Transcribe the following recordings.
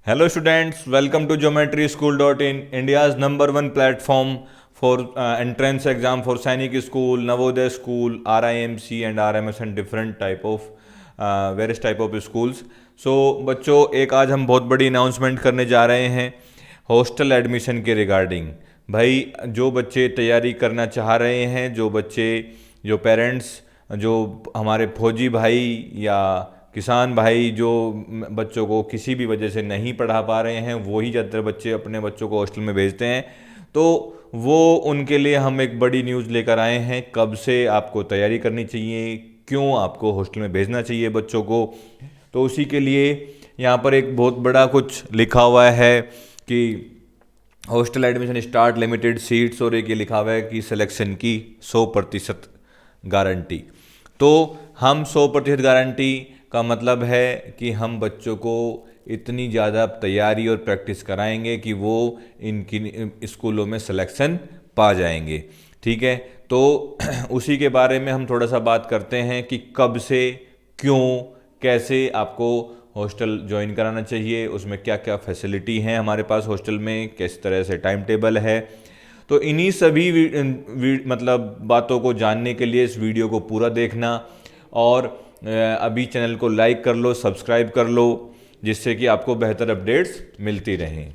Hello students, welcome to geometryschool.in, India's #1 platform for entrance exam for Sainik School, Navodaya School, RIMC and RMS and different type of various type of schools. So बच्चों एक आज हम बहुत बड़ी announcement करने जा रहे हैं हॉस्टल एडमिशन के रिगार्डिंग। भाई जो बच्चे तैयारी करना चाह रहे हैं, जो पेरेंट्स, जो हमारे फौजी भाई या किसान भाई जो बच्चों को किसी भी वजह से नहीं पढ़ा पा रहे हैं, वही ज़्यादातर बच्चे अपने बच्चों को हॉस्टल में भेजते हैं। तो वो उनके लिए हम एक बड़ी न्यूज़ लेकर आए हैं, कब से आपको तैयारी करनी चाहिए, क्यों आपको हॉस्टल में भेजना चाहिए बच्चों को। तो उसी के लिए यहाँ पर एक बहुत बड़ा कुछ लिखा हुआ है कि hostel admission start, limited seats, और एक ये लिखा हुआ है कि सिलेक्शन की 100% गारंटी। तो हम 100% गारंटी का मतलब है कि हम बच्चों को इतनी ज़्यादा तैयारी और प्रैक्टिस कराएंगे कि वो इनकी स्कूलों में सिलेक्शन पा जाएंगे। ठीक है, तो उसी के बारे में हम थोड़ा सा बात करते हैं कि कब से, क्यों, कैसे आपको हॉस्टल ज्वाइन कराना चाहिए, उसमें क्या क्या फैसिलिटी हैं हमारे पास हॉस्टल में, किस तरह से टाइम टेबल है। तो इन्हीं सभी मतलब बातों को जानने के लिए इस वीडियो को पूरा देखना, और अभी चैनल को लाइक कर लो, सब्सक्राइब कर लो, जिससे कि आपको बेहतर अपडेट्स मिलती रहें।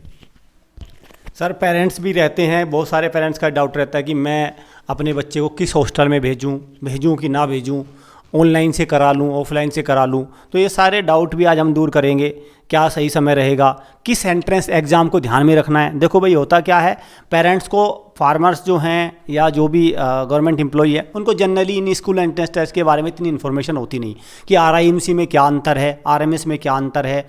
सर पेरेंट्स भी रहते हैं, बहुत सारे पेरेंट्स का डाउट रहता है कि मैं अपने बच्चे को किस हॉस्टल में भेजूं कि ना भेजूं, ऑनलाइन से करा लूं, ऑफलाइन से करा लूं। तो ये सारे डाउट भी आज हम दूर करेंगे। क्या सही समय रहेगा, किस एंट्रेंस एग्ज़ाम को ध्यान में रखना है। देखो भाई, होता क्या है, पेरेंट्स को, फार्मर्स जो हैं या जो भी गवर्नमेंट एम्प्लॉई है, उनको जनरली इन स्कूल एंट्रेंस टेस्ट के बारे में इतनी इन्फॉर्मेशन होती नहीं कि RIMC में क्या अंतर है, RMS में क्या अंतर है,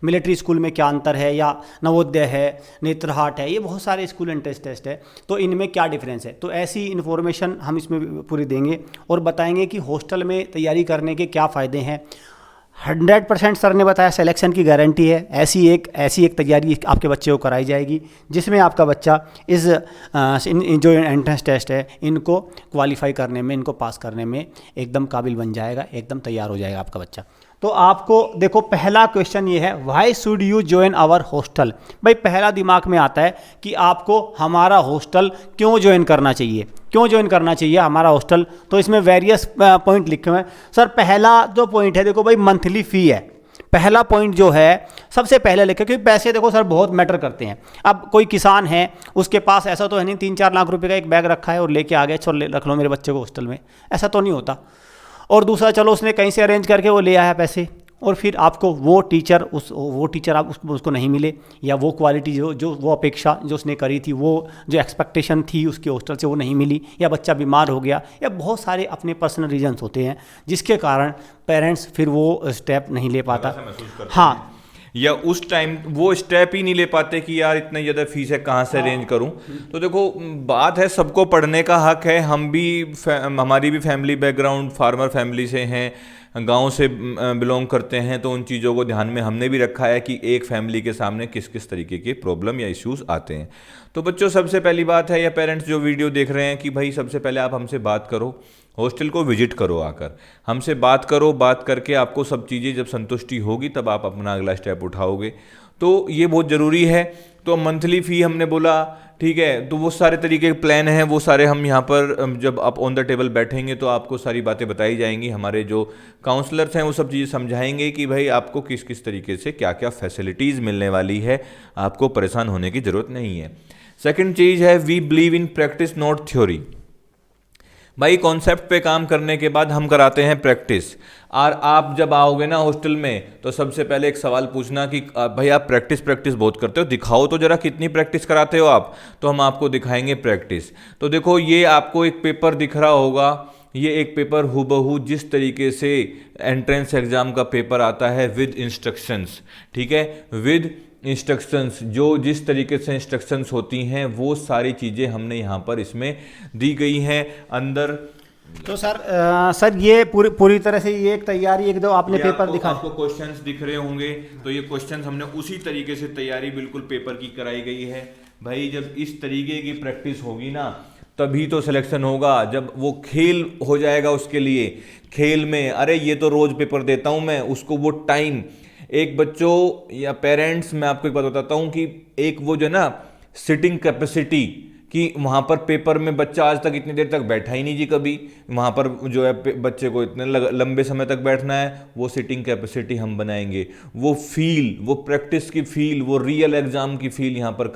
मिलिट्री स्कूल में क्या अंतर है, या नवोदय है, नेत्रहाट है, ये बहुत सारे स्कूल एंट्रेंस टेस्ट है, तो इनमें क्या डिफरेंस है। तो ऐसी इन्फॉर्मेशन हम इसमें पूरी देंगे और बताएंगे कि हॉस्टल में तैयारी करने के क्या फ़ायदे हैं। 100% सर ने बताया सिलेक्शन की गारंटी है। ऐसी एक तैयारी आपके बच्चे को कराई जाएगी जिसमें आपका बच्चा जो एंट्रेंस टेस्ट है इनको क्वालिफाई करने में, इनको पास करने में एकदम काबिल बन जाएगा, एकदम तैयार हो जाएगा आपका बच्चा। तो आपको देखो, पहला क्वेश्चन ये है, why should you join our hostel. भाई पहला दिमाग में आता है कि आपको हमारा हॉस्टल क्यों ज्वाइन करना चाहिए, क्यों ज्वाइन करना चाहिए हमारा हॉस्टल। तो इसमें वेरियस पॉइंट लिखे हुए हैं। सर पहला जो पॉइंट है, देखो भाई, मंथली फ़ी है। पहला पॉइंट जो है सबसे पहले लिखे, क्योंकि पैसे देखो सर बहुत मैटर करते हैं। अब कोई किसान है, उसके पास ऐसा तो है नहीं 3-4 लाख रुपए का एक बैग रखा है और लेके आ गए, चलो रख लो मेरे बच्चे को हॉस्टल में, ऐसा तो नहीं होता। और दूसरा, चलो उसने कहीं से अरेंज करके वो ले आया पैसे, और फिर आपको वो टीचर आप उसको नहीं मिले, या वो क्वालिटी जो वो अपेक्षा जो उसने करी थी, वो जो एक्सपेक्टेशन थी उसके हॉस्टल से वो नहीं मिली, या बच्चा बीमार हो गया, या बहुत सारे अपने पर्सनल रीजंस होते हैं जिसके कारण पेरेंट्स फिर वो स्टेप नहीं ले पाता। हाँ, या उस टाइम वो स्टेप ही नहीं ले पाते कि यार इतना ज़्यादा फीस है, कहाँ से अरेंज करूं। तो देखो, बात है, सबको पढ़ने का हक है। हम भी हमारी भी फैमिली बैकग्राउंड फार्मर फैमिली से हैं, गांव से बिलोंग करते हैं, तो उन चीज़ों को ध्यान में हमने भी रखा है कि एक फैमिली के सामने किस किस तरीके के प्रॉब्लम या इश्यूज आते हैं। तो बच्चों, सबसे पहली बात है, या पेरेंट्स जो वीडियो देख रहे हैं, कि भाई सबसे पहले आप हमसे बात करो, हॉस्टल को विजिट करो, आकर हमसे बात करो। बात करके आपको सब चीज़ें जब संतुष्टि होगी तब आप अपना अगला स्टेप उठाओगे। तो ये बहुत ज़रूरी है। तो मंथली फ़ी हमने बोला, ठीक है, तो वो सारे तरीके के प्लान हैं, वो सारे हम यहाँ पर जब आप ऑन द टेबल बैठेंगे तो आपको सारी बातें बताई जाएंगी। हमारे जो काउंसलर्स हैं वो सब चीज़ें समझाएंगे कि भाई आपको किस किस तरीके से क्या क्या फैसिलिटीज़ मिलने वाली है, आपको परेशान होने की ज़रूरत नहीं है। सेकेंड चीज़ है, we believe in practice not theory. भाई कॉन्सेप्ट पे काम करने के बाद हम कराते हैं प्रैक्टिस। और आप जब आओगे ना हॉस्टल में, तो सबसे पहले एक सवाल पूछना कि भाई आप प्रैक्टिस बहुत करते हो, दिखाओ तो जरा कितनी प्रैक्टिस कराते हो आप। तो हम आपको दिखाएंगे प्रैक्टिस। तो देखो, ये आपको एक पेपर दिख रहा होगा, ये एक पेपर हूबहू जिस तरीके से एंट्रेंस एग्जाम का पेपर आता है विद इंस्ट्रक्शंस, ठीक है, विद इंस्ट्रक्शंस, जो जिस तरीके से इंस्ट्रक्शंस होती हैं वो सारी चीज़ें हमने यहाँ पर इसमें दी गई हैं अंदर। तो सर ये पूरी तरह से ये एक तैयारी, एक दो आपने पेपर दिखा, आपको क्वेश्चंस दिख रहे होंगे, तो ये क्वेश्चंस हमने उसी तरीके से तैयारी बिल्कुल पेपर की कराई गई है। भाई जब इस तरीके की प्रैक्टिस होगी ना, तभी तो सिलेक्शन होगा। जब वो खेल हो जाएगा उसके लिए, खेल में, अरे ये तो रोज पेपर देता हूँ मैं, उसको वो टाइम एक बच्चों या पेरेंट्स, मैं आपको एक बात बताता हूँ कि एक वो जो है ना सिटिंग कैपेसिटी, कि वहाँ पर पेपर में बच्चा आज तक इतनी देर तक बैठा ही नहीं जी कभी, वहाँ पर जो है बच्चे को इतने लंबे समय तक बैठना है, वो सिटिंग कैपेसिटी हम बनाएंगे। वो फील, वो प्रैक्टिस की फील, वो रियल एग्जाम की फील यहाँ पर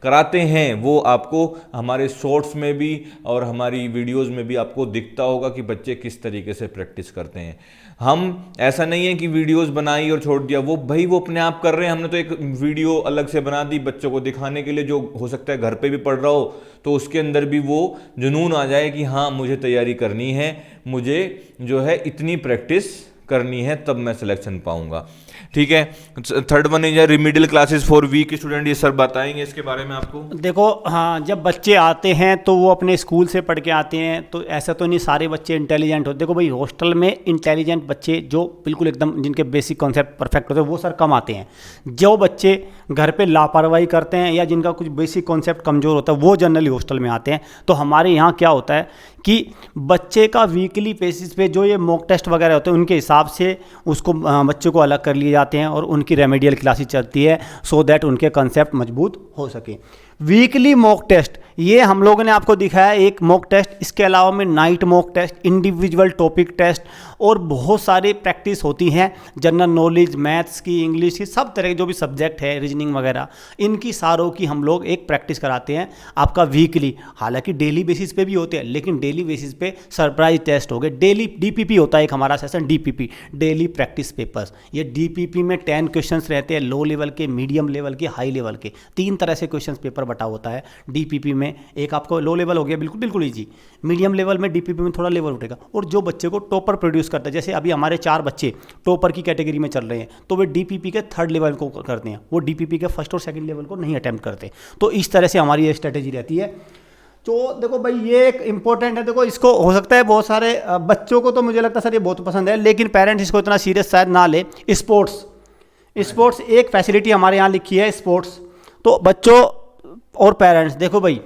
कराते हैं। वो आपको हमारे शॉर्ट्स में भी और हमारी वीडियोस में भी आपको दिखता होगा कि बच्चे किस तरीके से प्रैक्टिस करते हैं। हम ऐसा नहीं है कि वीडियोस बनाई और छोड़ दिया, वो भाई वो अपने आप कर रहे हैं। हमने तो एक वीडियो अलग से बना दी बच्चों को दिखाने के लिए, जो हो सकता है घर पे भी पढ़ रहा हो तो उसके अंदर भी वो जुनून आ जाए कि हाँ मुझे तैयारी करनी है, मुझे जो है इतनी प्रैक्टिस करनी है, तब मैं सिलेक्शन पाऊंगा। ठीक है। Third one is remedial classes for weak student, ये सर बताएंगे इसके बारे में आपको। देखो हाँ, जब बच्चे आते हैं तो वो अपने स्कूल से पढ़ के आते हैं, तो ऐसा तो नहीं सारे बच्चे इंटेलिजेंट होते। देखो भाई, हॉस्टल में इंटेलिजेंट बच्चे जो बिल्कुल एकदम जिनके बेसिक कॉन्सेप्ट परफेक्ट होते हैं वो सर कम आते हैं। जो बच्चे घर पे लापरवाही करते हैं या जिनका कुछ बेसिक कॉन्सेप्ट कमज़ोर होता है वो जनरली हॉस्टल में आते हैं। तो हमारे यहाँ क्या होता है कि बच्चे का वीकली बेसिस पे जो ये मॉक टेस्ट वगैरह होते हैं उनके हिसाब से उसको बच्चों को अलग कर लिए जाते हैं और उनकी रेमेडियल क्लासेस चलती है, सो दैट उनके कंसेप्ट मजबूत हो सके। वीकली मॉक टेस्ट ये हम लोगों ने आपको दिखाया एक मॉक टेस्ट, इसके अलावा में night mock test, individual topic test और बहुत सारी प्रैक्टिस होती हैं जनरल नॉलेज, मैथ्स की, इंग्लिश की, सब तरह के जो भी सब्जेक्ट है, रीजनिंग वगैरह, इनकी सारों की हम लोग एक प्रैक्टिस कराते हैं आपका वीकली। हालांकि डेली बेसिस पे भी होते हैं, लेकिन डेली बेसिस पे सरप्राइज टेस्ट हो गए। डेली डीपीपी होता है एक हमारा session, DPP, daily practice papers. ये डीपीपी में 10 क्वेश्चंस रहते हैं, लो लेवल के, मीडियम लेवल के, हाई लेवल के, 3 तरह से क्वेश्चन पेपर बटा होता है डीपीपी में। एक आपको लो लेवल हो गया बिल्कुल बिल्कुल इजी, मीडियम लेवल में डीपीपी में थोड़ा लेवल उठेगा, और जो बच्चे को टॉपर प्रोड्यूस करता है, जैसे अभी हमारे 4 बच्चे टॉपर की कैटेगरी में चल रहे हैं, तो वे डीपीपी के 3rd लेवल को करते हैं, वो डीपीपी के 1st और 2nd लेवल को नहीं अटेम्प्ट करते। तो इस तरह से हमारी ये स्ट्रेटेजी रहती है। तो देखो भाई ये एक इंपॉर्टेंट है। देखो इसको हो सकता है बहुत सारे बच्चों को तो मुझे लगता है सर ये बहुत पसंद है, लेकिन पेरेंट्स इसको इतना सीरियस शायद ना ले। स्पोर्ट्स एक फैसिलिटी हमारे यहाँ लिखी है, स्पोर्ट्स। तो बच्चों और पेरेंट्स, देखो भाई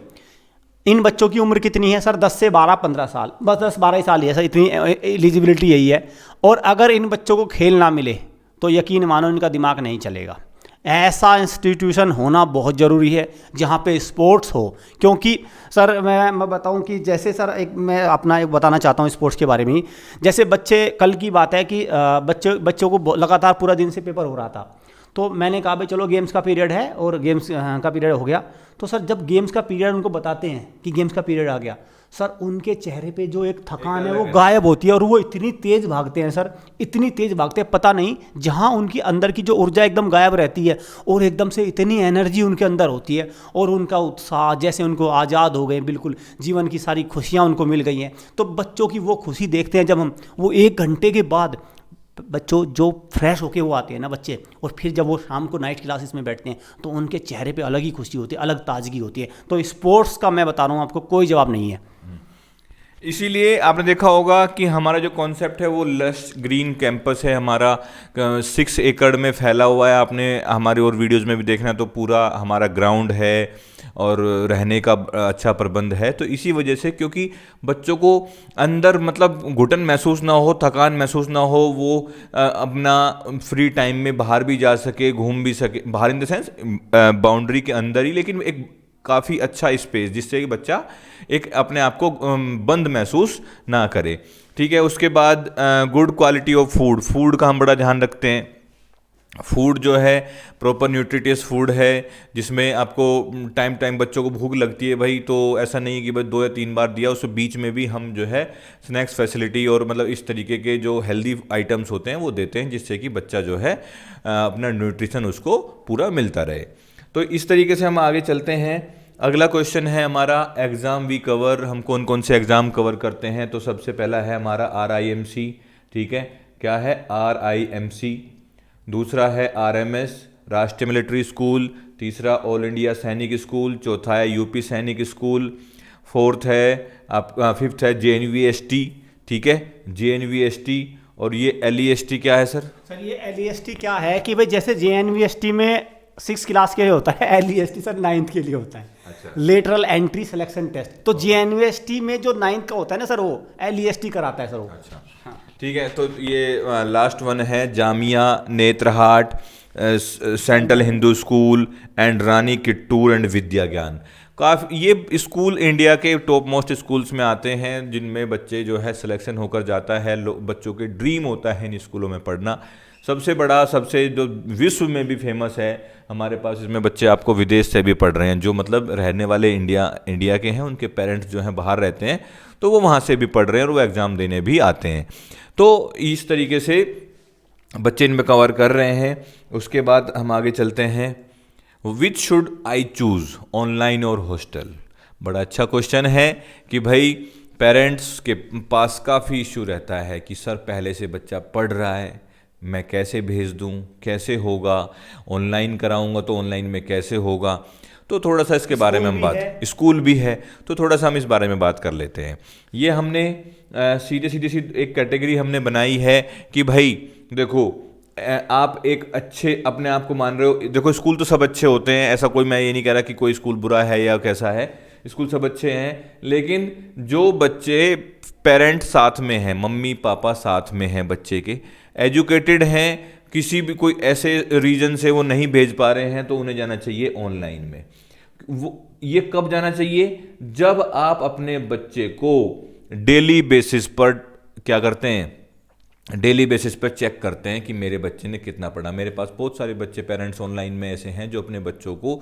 इन बच्चों की उम्र कितनी है सर? 10 से 12-15 साल, बस 10-12 ही साल ही है सर, इतनी एलिजिबिलिटी यही है। और अगर इन बच्चों को खेल ना मिले तो यकीन मानो इनका दिमाग नहीं चलेगा। ऐसा इंस्टीट्यूशन होना बहुत ज़रूरी है जहाँ पे स्पोर्ट्स हो। क्योंकि सर मैं बताऊँ कि जैसे सर मैं अपना एक बताना चाहता हूँ स्पोर्ट्स के बारे में ही। जैसे बच्चे, कल की बात है कि बच्चों को लगातार पूरा दिन से पेपर हो रहा था, तो मैंने कहा भाई चलो गेम्स का पीरियड है, और गेम्स का पीरियड हो गया। तो सर जब गेम्स का पीरियड उनको बताते हैं कि गेम्स का पीरियड आ गया, सर उनके चेहरे पे जो एक थकान है वो गायब होती है, और वो इतनी तेज़ भागते हैं सर, इतनी तेज़ भागते हैं, पता नहीं जहाँ उनकी अंदर की जो ऊर्जा एकदम गायब रहती है और एकदम से इतनी एनर्जी उनके अंदर होती है, और उनका उत्साह, जैसे उनको आज़ाद हो गए, बिल्कुल जीवन की सारी खुशियाँ उनको मिल गई हैं। तो बच्चों की वो खुशी देखते हैं जब हम, वो 1 घंटे के बाद बच्चों जो फ्रेश होके वो आते हैं ना बच्चे, और फिर जब वो शाम को नाइट क्लासेस में बैठते हैं तो उनके चेहरे पे अलग ही खुशी होती है, अलग ताजगी होती है। तो स्पोर्ट्स का मैं बता रहा हूँ आपको कोई जवाब नहीं है। इसीलिए आपने देखा होगा कि हमारा जो कॉन्सेप्ट है वो लश ग्रीन कैंपस है हमारा, 6 एकड़ में फैला हुआ है। आपने हमारे और वीडियोस में भी देखना, तो पूरा हमारा ग्राउंड है और रहने का अच्छा प्रबंध है। तो इसी वजह से, क्योंकि बच्चों को अंदर मतलब घुटन महसूस ना हो, थकान महसूस ना हो, वो अपना फ्री टाइम में बाहर भी जा सके, घूम भी सके, बाहर इन द सेंस बाउंड्री के अंदर ही, लेकिन एक काफ़ी अच्छा स्पेस, जिससे कि बच्चा एक अपने आप को बंद महसूस ना करे। ठीक है। उसके बाद गुड क्वालिटी ऑफ फूड का हम बड़ा ध्यान रखते हैं। फूड जो है प्रॉपर न्यूट्रिटियस फूड है, जिसमें आपको टाइम बच्चों को भूख लगती है भाई, तो ऐसा नहीं है कि बस 2 या 3 बार दिया, उसके बीच में भी हम जो है स्नैक्स फैसिलिटी और मतलब इस तरीके के जो हेल्दी आइटम्स होते हैं वो देते हैं, जिससे कि बच्चा जो है अपना न्यूट्रिशन उसको पूरा मिलता रहे। तो इस तरीके से हम आगे चलते हैं। अगला क्वेश्चन है हमारा एग्ज़ाम वी कवर, हम कौन कौन से एग्ज़ाम कवर करते हैं। तो सबसे पहला है हमारा RIMC। ठीक है, क्या है RIMC। दूसरा है RMS, राष्ट्रीय मिलिट्री स्कूल। तीसरा ऑल इंडिया सैनिक स्कूल। चौथा है UP सैनिक स्कूल। फिफ्थ है JNVST। ठीक है, JNVST। और ये LEST क्या है सर? सर ये LEST क्या है कि भाई जैसे JNVST में 6 क्लास के लिए होता है, LEST सर 9th के लिए होता है। अच्छा। Lateral entry selection test. तो JNVST में जो 9th का होता है ना सर, वो LEST कराता है सर वो। अच्छा। हाँ। ठीक है, तो ये लास्ट वन है Jamia Netarhat, central Hindu school and Rani Kittur and Vidya Gyan. काफ़ी ये स्कूल इंडिया के टॉप मोस्ट स्कूल्स में आते हैं, जिनमें बच्चे जो है सिलेक्शन होकर जाता है। बच्चों के ड्रीम होता है इन स्कूलों में पढ़ना। सबसे बड़ा, सबसे जो विश्व में भी फेमस है हमारे पास, इसमें बच्चे आपको विदेश से भी पढ़ रहे हैं, जो मतलब रहने वाले इंडिया के हैं, उनके पेरेंट्स जो हैं बाहर रहते हैं, तो वो वहाँ से भी पढ़ रहे हैं और वो एग्ज़ाम देने भी आते हैं। तो इस तरीके से बच्चे इनमें कवर कर रहे हैं। उसके बाद हम आगे चलते हैं, which should I choose, online और हॉस्टल। बड़ा अच्छा क्वेश्चन है कि भाई पेरेंट्स के पास काफ़ी इशू रहता है कि सर पहले से बच्चा पढ़ रहा है, मैं कैसे भेज दूं, कैसे होगा, ऑनलाइन कराऊंगा तो ऑनलाइन में कैसे होगा। तो थोड़ा सा इसके बारे में हम स्कूल भी है तो थोड़ा सा हम इस बारे में बात कर लेते हैं। ये हमने सीधे एक कैटेगरी हमने बनाई है कि भाई देखो, आप एक अच्छे अपने आप को मान रहे हो। देखो स्कूल तो सब अच्छे होते हैं, ऐसा कोई, मैं ये नहीं कह रहा कि कोई स्कूल बुरा है या कैसा है, स्कूल सब अच्छे हैं। लेकिन जो बच्चे पेरेंट्स साथ में हैं, मम्मी पापा साथ में हैं, बच्चे के एजुकेटेड हैं, किसी भी कोई ऐसे रीजन से वो नहीं भेज पा रहे हैं, तो उन्हें जाना चाहिए ऑनलाइन में। वो ये कब जाना चाहिए? जब आप अपने बच्चे को डेली बेसिस पर क्या करते हैं, डेली बेसिस पर चेक करते हैं कि मेरे बच्चे ने कितना पढ़ा। मेरे पास बहुत सारे बच्चे पेरेंट्स ऑनलाइन में ऐसे हैं जो अपने बच्चों को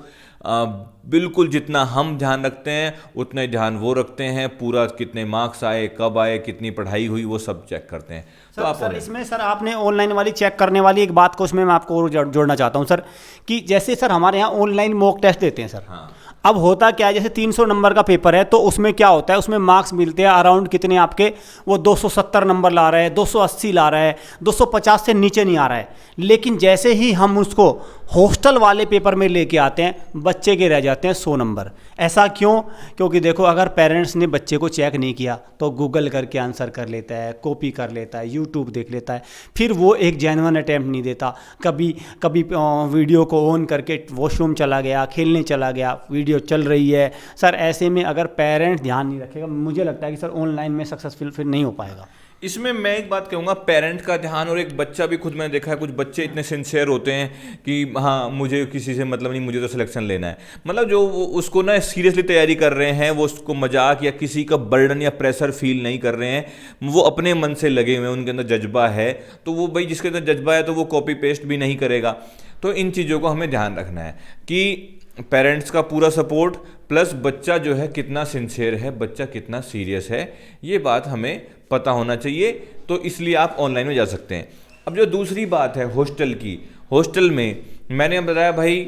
बिल्कुल जितना हम ध्यान रखते हैं उतना ध्यान वो रखते हैं। पूरा कितने मार्क्स आए, कब आए, कितनी पढ़ाई हुई, वो सब चेक करते हैं। तो आप सर इसमें सर आपने ऑनलाइन वाली चेक करने वाली एक बात को उसमें मैं आपको और जोड़ना चाहता हूँ सर, कि जैसे सर हमारे यहाँ ऑनलाइन मॉक टेस्ट देते हैं सर। हाँ। अब होता क्या है, जैसे 300 नंबर का पेपर है तो उसमें क्या होता है, उसमें मार्क्स मिलते हैं अराउंड कितने आपके, वो 270 नंबर ला रहा है, 280 ला रहा है, 250 से नीचे नहीं आ रहा है। लेकिन जैसे ही हम उसको हॉस्टल वाले पेपर में लेके आते हैं, बच्चे के रह जाते हैं 100 नंबर। ऐसा क्यों? क्योंकि देखो अगर पेरेंट्स ने बच्चे को चेक नहीं किया तो गूगल करके आंसर कर लेता है, कॉपी कर लेता है, यूट्यूब देख लेता है, फिर वो एक जेन्युइन अटैम्प्ट नहीं देता। कभी वीडियो को ऑन करके वॉशरूम चला गया, खेलने चला गया, वीडियो चल रही है। सर ऐसे में अगर पेरेंट्स ध्यान नहीं रखेगा, मुझे लगता है कि सर ऑनलाइन में सक्सेसफुल फिर नहीं हो पाएगा। इसमें मैं एक बात कहूँगा, पेरेंट का ध्यान, और एक बच्चा भी, खुद मैंने देखा है कुछ बच्चे इतने सिंसियर होते हैं कि हाँ मुझे किसी से मतलब नहीं, मुझे तो सिलेक्शन लेना है। मतलब जो उसको ना सीरियसली तैयारी कर रहे हैं, वो उसको मजाक या किसी का बर्डन या प्रेशर फील नहीं कर रहे हैं, वो अपने मन से लगे हुए हैं, उनके अंदर जज्बा है। तो वो भाई जिसके अंदर जज्बा है तो वो कॉपी पेस्ट भी नहीं करेगा। तो इन चीज़ों को हमें ध्यान रखना है कि पेरेंट्स का पूरा सपोर्ट प्लस बच्चा जो है कितना सिंसियर है, बच्चा कितना सीरियस है, ये बात हमें पता होना चाहिए। तो इसलिए आप ऑनलाइन में जा सकते हैं। अब जो दूसरी बात है हॉस्टल की, हॉस्टल में मैंने बताया भाई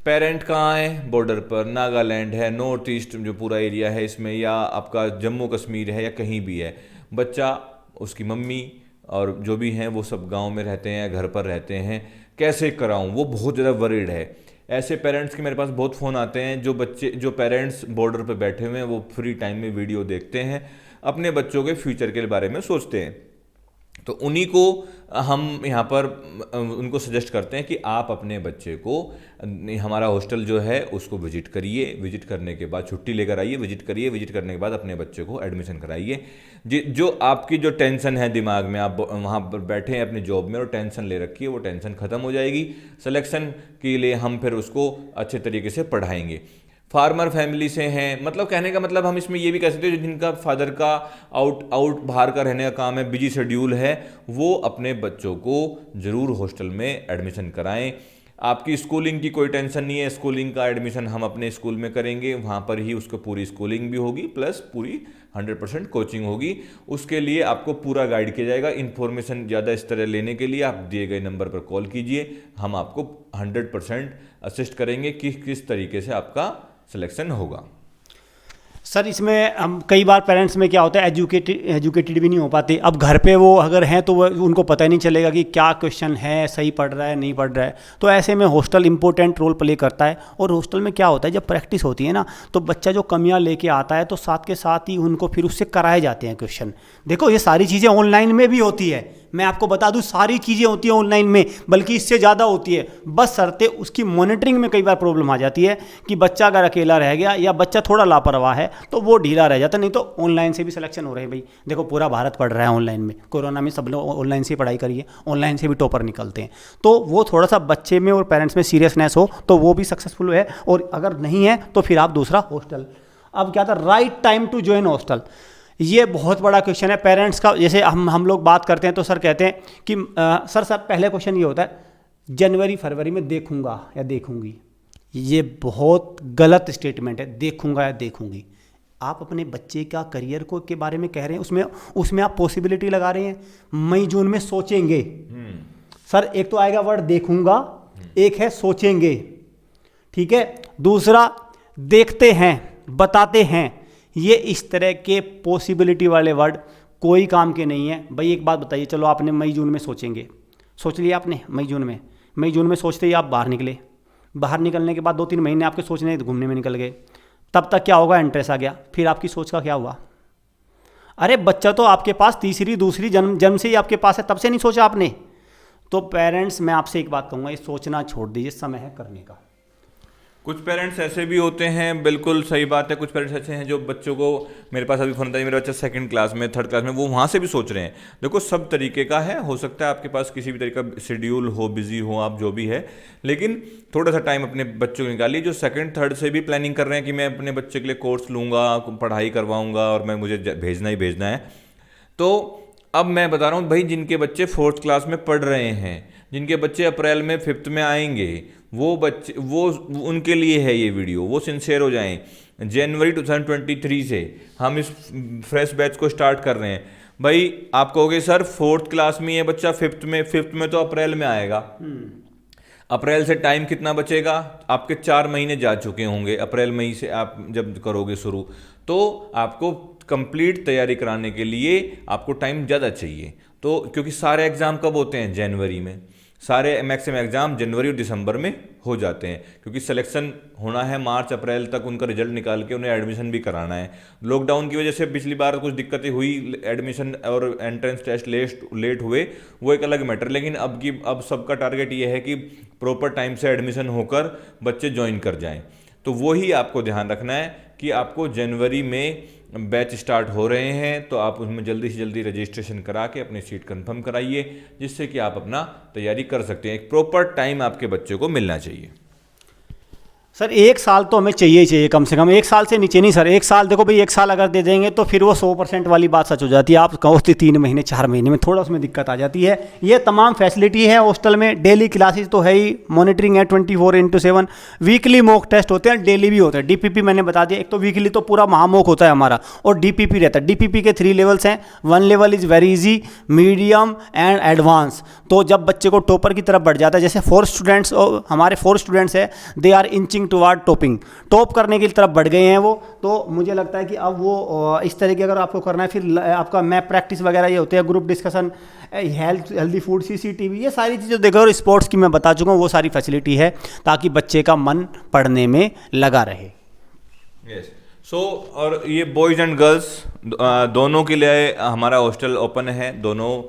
पेरेंट कहाँ है, बॉर्डर पर, नागालैंड है, नॉर्थ ईस्ट जो पूरा एरिया है इसमें, या आपका जम्मू कश्मीर है, या कहीं भी है। बच्चा, उसकी मम्मी और जो भी हैं वो सब गांव में रहते हैं, घर पर रहते हैं, कैसे कराऊं, वो बहुत ज़्यादा वरीड है। ऐसे पेरेंट्स के मेरे पास बहुत फ़ोन आते हैं, जो पेरेंट्स बॉर्डर पर बैठे हुए हैं, वो फ्री टाइम में वीडियो देखते हैं, अपने बच्चों के फ्यूचर के बारे में सोचते हैं। तो उन्हीं को हम यहाँ पर उनको सजेस्ट करते हैं कि आप अपने बच्चे को हमारा हॉस्टल जो है उसको विजिट करिए, विजिट करने के बाद छुट्टी लेकर आइए, विजिट करिए, विजिट करने के बाद अपने बच्चे को एडमिशन कराइए। जो आपकी जो टेंशन है दिमाग में, आप वहाँ पर बैठे हैं अपनी जॉब में और टेंशन ले रखी है, वो टेंशन ख़त्म हो जाएगी। सिलेक्शन के लिए हम फिर उसको अच्छे तरीके से पढ़ाएंगे। फार्मर फैमिली से हैं, मतलब कहने का मतलब हम इसमें ये भी कह सकते हैं जिनका फादर का आउट बाहर का रहने का काम है, बिजी शेड्यूल है, वो अपने बच्चों को ज़रूर हॉस्टल में एडमिशन कराएं। आपकी स्कूलिंग की कोई टेंशन नहीं है, स्कूलिंग का एडमिशन हम अपने स्कूल में करेंगे, वहाँ पर ही उसको पूरी स्कूलिंग भी होगी प्लस पूरी 100% कोचिंग होगी। उसके लिए आपको पूरा गाइड किया जाएगा। इन्फॉर्मेशन ज़्यादा इस तरह लेने के लिए आप दिए गए नंबर पर कॉल कीजिए, हम आपको 100% असिस्ट करेंगे कि किस तरीके से आपका सिलेक्शन होगा। सर इसमें हम कई बार पेरेंट्स में क्या होता है, एजुकेटेड भी नहीं हो पाते। अब घर पे वो अगर हैं तो वो उनको पता ही नहीं चलेगा कि क्या क्वेश्चन है, सही पढ़ रहा है नहीं पढ़ रहा है। तो ऐसे में हॉस्टल इंपॉर्टेंट रोल प्ले करता है। और हॉस्टल में क्या होता है, जब प्रैक्टिस होती है ना, तो बच्चा जो कमियां लेके आता है तो साथ के साथ ही उनको फिर उससे कराए जाते हैं क्वेश्चन। देखो ये सारी चीज़ें ऑनलाइन में भी होती है, मैं आपको बता दूं सारी चीज़ें होती हैं ऑनलाइन में, बल्कि इससे ज़्यादा होती है। बस शर्ते उसकी मॉनिटरिंग में कई बार प्रॉब्लम आ जाती है कि बच्चा अगर अकेला रह गया या बच्चा थोड़ा लापरवाह है तो वो ढीला रह जाता, नहीं तो ऑनलाइन से भी सिलेक्शन हो रहे हैं भाई। देखो पूरा भारत पढ़ रहा है ऑनलाइन में, कोरोना में सब लोग ऑनलाइन से पढ़ाई करिए, ऑनलाइन से भी टॉपर निकलते हैं। तो वो थोड़ा सा बच्चे में और पेरेंट्स में सीरियसनेस हो तो वो भी सक्सेसफुल है, और अगर नहीं है तो फिर आप दूसरा हॉस्टल। अब क्या था, right time to join hostel, ये बहुत बड़ा क्वेश्चन है पेरेंट्स का। जैसे हम लोग बात करते हैं तो सर कहते हैं कि सर पहले क्वेश्चन ये होता है जनवरी फरवरी में देखूंगा या देखूंगी। ये बहुत गलत स्टेटमेंट है, देखूंगा या देखूंगी। आप अपने बच्चे का करियर को के बारे में कह रहे हैं, उसमें आप पॉसिबिलिटी लगा रहे हैं मई जून में सोचेंगे। सर एक तो आएगा वर्ड देखूंगा, एक है सोचेंगे, ठीक है। दूसरा देखते हैं, बताते हैं। ये इस तरह के पॉसिबिलिटी वाले वर्ड कोई काम के नहीं है भाई। एक बात बताइए, चलो आपने मई जून में सोचेंगे, सोच लिया आपने मई जून में सोचते ही आप बाहर निकले। बाहर निकलने के बाद 2-3 महीने आपके सोचने घूमने में निकल गए, तब तक क्या होगा, इंटरेस्ट आ गया। फिर आपकी सोच का क्या हुआ? अरे बच्चा तो आपके पास तीसरी दूसरी जन्म से ही आपके पास है, तब से नहीं सोचा आपने। तो पेरेंट्स मैं आपसे एक बात कहूँगा, ये सोचना छोड़ दीजिए, समय है करने का। कुछ पेरेंट्स ऐसे भी होते हैं, बिल्कुल सही बात है, कुछ पेरेंट्स ऐसे हैं जो बच्चों को, मेरे पास अभी फोन था, मेरा बच्चा 2nd क्लास में 3rd क्लास में, वो वहाँ से भी सोच रहे हैं। देखो सब तरीके का है, हो सकता है आपके पास किसी भी तरीके का शेड्यूल हो, बिजी हो आप, जो भी है, लेकिन थोड़ा सा टाइम अपने बच्चों को निकालिए। जो 2nd 3rd से भी प्लानिंग कर रहे हैं कि मैं अपने बच्चे के लिए कोर्स लूँगा, पढ़ाई करवाऊँगा और मैं मुझे भेजना ही भेजना है, तो अब मैं बता रहा हूँ भाई, जिनके बच्चे 4th क्लास में पढ़ रहे हैं, जिनके बच्चे अप्रैल में 5th में आएंगे, वो बच्चे, वो उनके लिए है ये वीडियो, वो सिंसियर हो जाएं। जनवरी 2023 से हम इस फ्रेश बैच को स्टार्ट कर रहे हैं। भाई आप कहोगे सर 4th क्लास में ये बच्चा 5th में तो अप्रैल में आएगा। अप्रैल से टाइम कितना बचेगा? आपके 4 महीने जा चुके होंगे। अप्रैल मई से आप जब करोगे शुरू, तो आपको कंप्लीट तैयारी कराने के लिए आपको टाइम ज़्यादा चाहिए। तो क्योंकि सारे एग्ज़ाम कब होते हैं? जनवरी में। सारे मैक्सिमम एग्ज़ाम जनवरी और दिसंबर में हो जाते हैं, क्योंकि सिलेक्शन होना है मार्च अप्रैल तक, उनका रिजल्ट निकाल के उन्हें एडमिशन भी कराना है। लॉकडाउन की वजह से पिछली बार कुछ दिक्कतें हुई, एडमिशन और एंट्रेंस टेस्ट लेट हुए, वो एक अलग मैटर। लेकिन अब सबका टारगेट ये है कि प्रॉपर टाइम से एडमिशन होकर बच्चे ज्वाइन कर जाएँ। तो वही आपको ध्यान रखना है कि आपको जनवरी में बैच स्टार्ट हो रहे हैं, तो आप उसमें जल्दी से जल्दी रजिस्ट्रेशन करा के अपनी सीट कंफर्म कराइए, जिससे कि आप अपना तैयारी कर सकते हैं। एक प्रॉपर टाइम आपके बच्चे को मिलना चाहिए। सर 1 साल तो हमें चाहिए ही चाहिए, कम से कम 1 साल से नीचे नहीं सर। 1 साल देखो भाई, 1 साल अगर दे देंगे तो फिर वो 100% वाली बात सच हो जाती है। आप कहो 3 महीने 4 महीने में थोड़ा उसमें दिक्कत आ जाती है। ये तमाम फैसिलिटी है हॉस्टल में, डेली क्लासेस तो है ही, मॉनिटरिंग है 24/7, वीकली मॉक टेस्ट होते हैं, डेली भी होते हैं। डीपीपी मैंने बता दिया, एक तो वीकली तो पूरा महामॉक होता है हमारा, और डीपीपी रहता है। डीपीपी के 3 लेवल्स हैं, 1 level is very easy, medium and advance. तो जब बच्चे को टॉपर की तरफ बढ़ जाता है, जैसे 4 स्टूडेंट्स हमारे 4 स्टूडेंट्स हैं, they are inching toward topping, top करने की तरफ बढ़ गए हैं वो। तो मुझे लगता है कि अब वो इस तरह की अगर आपको करना है, फिर आपका मैप प्रैक्टिस वगैरह ये होते हैं, group discussion, healthy food, CCTV, ये सारी चीज़ें देखो। और स्पोर्ट्स की मैं बता चुका हूँ, वो सारी फैसिलिटी है ताकि बच्चे का मन पढ़ने में लगा रहे। यस, सो और ये बॉयज़ एंड गर्ल्स दोनों के लिए हमारा हॉस्टल ओपन है। दोनों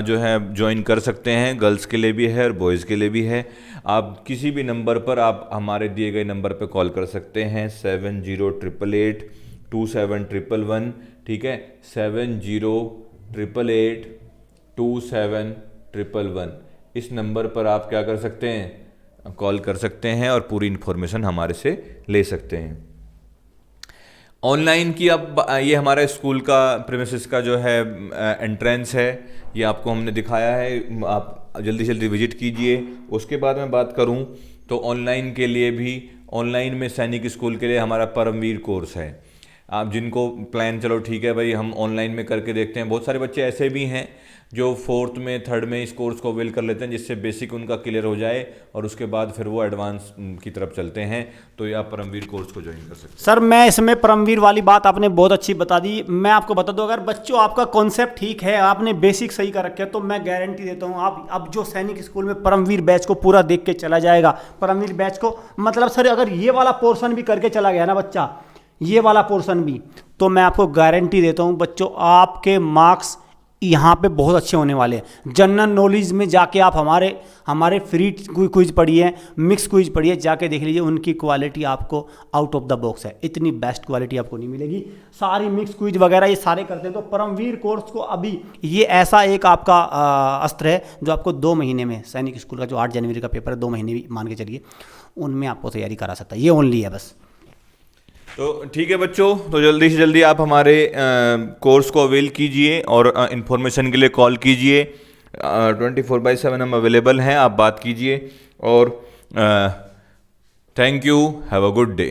जो है ज्वाइन कर सकते हैं, गर्ल्स के लिए भी है और बॉयज़ के लिए भी है। आप किसी भी नंबर पर, आप हमारे दिए गए नंबर पर कॉल कर सकते हैं, 7088827111, ठीक है, 7088827111। इस नंबर पर आप क्या कर सकते हैं, कॉल कर सकते हैं और पूरी इन्फॉर्मेशन हमारे से ले सकते हैं। ऑनलाइन की अब ये हमारे स्कूल का प्रीमिसेस का जो है एंट्रेंस है, ये आपको हमने दिखाया है, आप जल्दी से जल्दी विजिट कीजिए। उसके बाद मैं बात करूं तो ऑनलाइन के लिए भी, ऑनलाइन में सैनिक स्कूल के लिए हमारा परमवीर कोर्स है। आप जिनको प्लान, चलो ठीक है भाई हम ऑनलाइन में करके देखते हैं, बहुत सारे बच्चे ऐसे भी हैं जो 4th में 3rd में इस कोर्स को अवेल कर लेते हैं, जिससे बेसिक उनका क्लियर हो जाए और उसके बाद फिर वो एडवांस की तरफ चलते हैं। तो ये आप परमवीर कोर्स को ज्वाइन कर सकते हैं। सर मैं इसमें परमवीर वाली बात आपने बहुत अच्छी बता दी। मैं आपको बता दूं, अगर बच्चों आपका कॉन्सेप्ट ठीक है, आपने बेसिक सही कर रखे हैं, तो मैं गारंटी देता हूं आप अब जो सैनिक स्कूल में परमवीर बैच को पूरा देख के चला जाएगा, परमवीर बैच को, मतलब सर अगर ये वाला पोर्शन भी करके चला गया ना बच्चा, ये वाला पोर्शन भी, तो मैं आपको गारंटी देता हूं बच्चों आपके मार्क्स यहाँ पे बहुत अच्छे होने वाले हैं। जनरल नॉलेज में जाके आप हमारे फ्री क्विज पढ़िए, मिक्स क्विज पढ़िए, जाके देख लीजिए, उनकी क्वालिटी आपको आउट ऑफ द बॉक्स है। इतनी बेस्ट क्वालिटी आपको नहीं मिलेगी। सारी मिक्स क्विज वगैरह ये सारे करते हैं। तो परमवीर कोर्स को अभी ये ऐसा एक आपका अस्त्र है जो आपको 2 महीने में, सैनिक स्कूल का जो 8 जनवरी का पेपर है, 2 महीने भी मान के चलिए, उनमें आपको तैयारी करा सकता है। ये ओनली है बस। तो ठीक है बच्चों, तो जल्दी से जल्दी आप हमारे कोर्स को अवेल कीजिए और इन्फॉर्मेशन के लिए कॉल कीजिए। 24/7 हम अवेलेबल हैं, आप बात कीजिए। और thank you, have a good day.